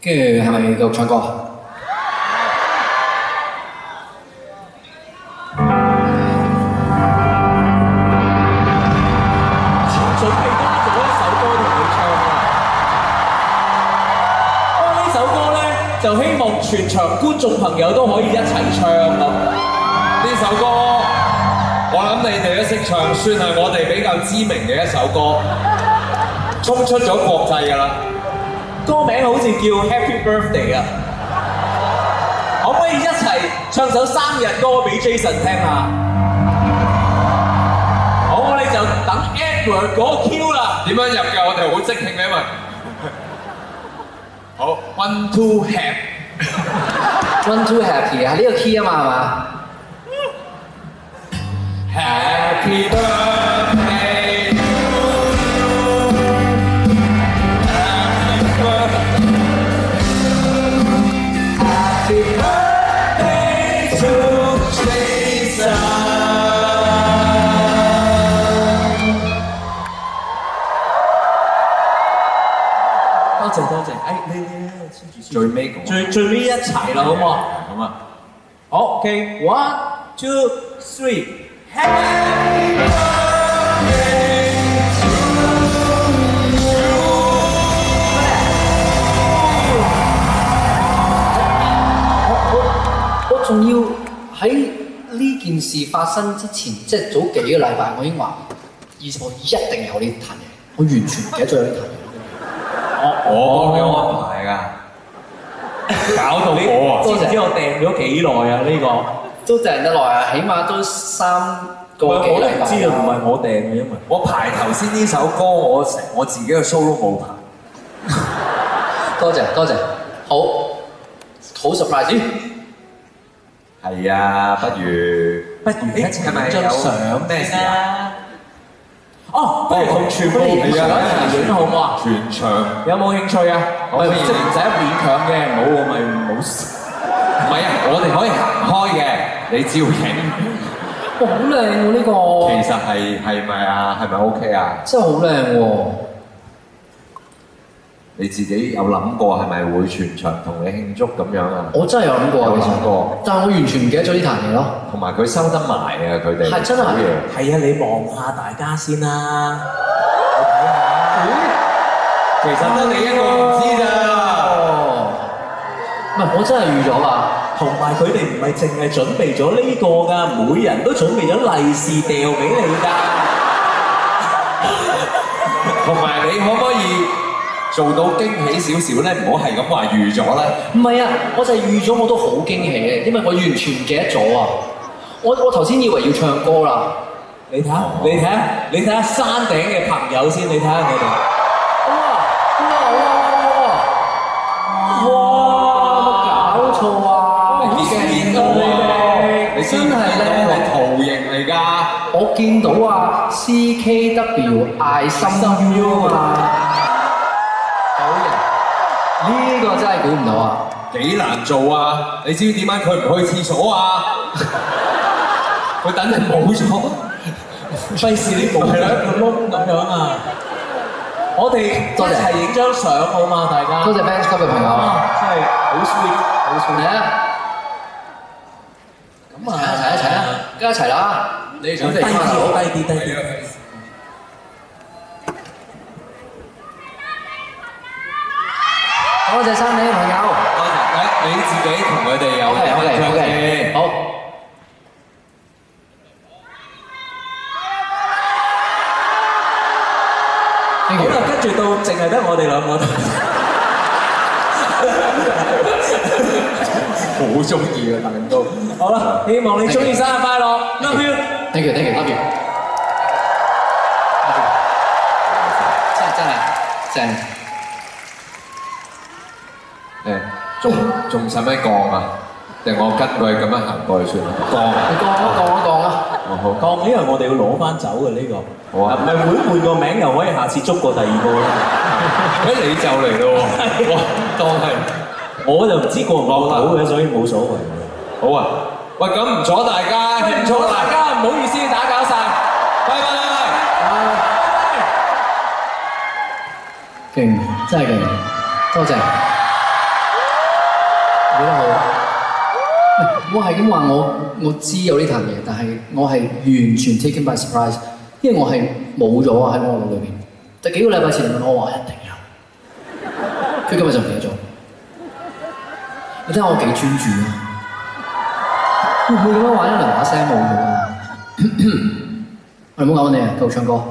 跟住係咪繼續唱歌啊？準備多咗一首歌同你唱啊！不過呢首歌咧，就希望全場觀眾朋友都可以一齊唱咯。呢首歌我諗你哋都識唱，算係我哋比較知名嘅一首歌，衝出咗國際㗎啦。歌名好似叫 Happy Birthday 啊！可唔可以一齊唱首生日歌俾 Jason 聽下？好，我哋就等 Edward 嗰個 Q 啦。點樣入㗎？我哋好即興嘅，因為好 one two One two happy 係呢個 key 啊嘛係嘛？ happy birthday to you，happy birthday to Jason。多謝多謝，你最尾講最尾一齊啦，好唔好啊？咁啊！好 ，OK，one two three，Happy birthday to you。我仲要喺呢件事發生之前，即係早幾個禮拜，我已經話我一定有呢壇嘢，我完全唔記得咗有呢壇嘢。我幫你安排㗎，搞到我啊！知唔知我訂咗幾耐啊？呢個都訂得耐啊，起碼都3個幾禮拜。我都唔知啊，唔係我訂嘅，因為我排頭先呢首歌，我自己嘅 show 都冇排。多謝多謝，好 surprise。係啊，不如一齊影張相咩事啊？哦，不如同全部影相一齊影好唔好啊？全場有冇興趣啊？即係唔使勉強嘅，冇我咪冇事。唔係啊，我哋可以行開嘅，你照影。哇，好靚喎呢個！其實係咪啊？係咪 OK 啊？真係好靚喎！你自己有諗過係咪會全場同你慶祝咁樣啊？我真係有諗過啊，有諗過，但係我完全唔記得咗呢壇嘢咯。同埋佢收得埋啊，佢哋係真係好嘢。係啊，你望下大家先啦。其實得你一個唔知咋。唔係，我真係預咗啊！同埋佢哋唔係淨係準備咗呢個㗎，每人都準備咗利是掉俾你㗎。同埋你可唔可以做到驚喜少少咧？唔好係咁話預咗啦。唔係啊，我就係預咗，我都好驚喜嘅，因為我完全唔記得咗啊！我頭先以為要唱歌啦。你睇下，你睇下山頂嘅朋友先，你睇下我哋。哇！搞錯啊！你見到啊？你真係咧係圖形嚟㗎。我見到啊 CKW I Love You 啊嘛，好型！呢個真係估唔到啊！幾難做啊！你知唔知點解佢唔去廁所啊？佢等陣冇咗，費事你冇兩個窿咁樣啊！我哋一齊影張相好嘛，大家。多謝 fans club 嘅朋友，真係好 sweet，好 sweet 嚟啊！咁啊，一齊啊，跟一齊啦！你想低啲，低啲。多謝山頂嘅朋友。你自己同佢哋有OK，好。好啦，跟住到淨係得我哋兩個。好中意啊，大人都。好啦，希望你中意生日快樂 ，Love you。Thank you。真係正。仲使咩降啊？定我跟佢咁樣行過去算啦？降啊！降，因為我哋要攞翻走嘅呢個。好啊。唔係換個名又可以下次捉過第二個啦。你就嚟咯喎！哇，當係我就唔知過唔過到嘅，所以冇所謂。好啊！喂，咁唔阻大家慶祝啦！大家唔好意思，打攪晒，拜拜。勁，真係勁，多謝。我係咁話我知有呢壇嘢，但係我係完全 taken by surprise，因為我係冇咗喺我腦裏邊。就幾個禮拜前你問我話一定有，佢今日就唔記得咗。你睇下我幾專注啊！會唔會咁樣玩一兩把聲冇咗啊？我哋唔好搞我哋啊，繼續唱歌。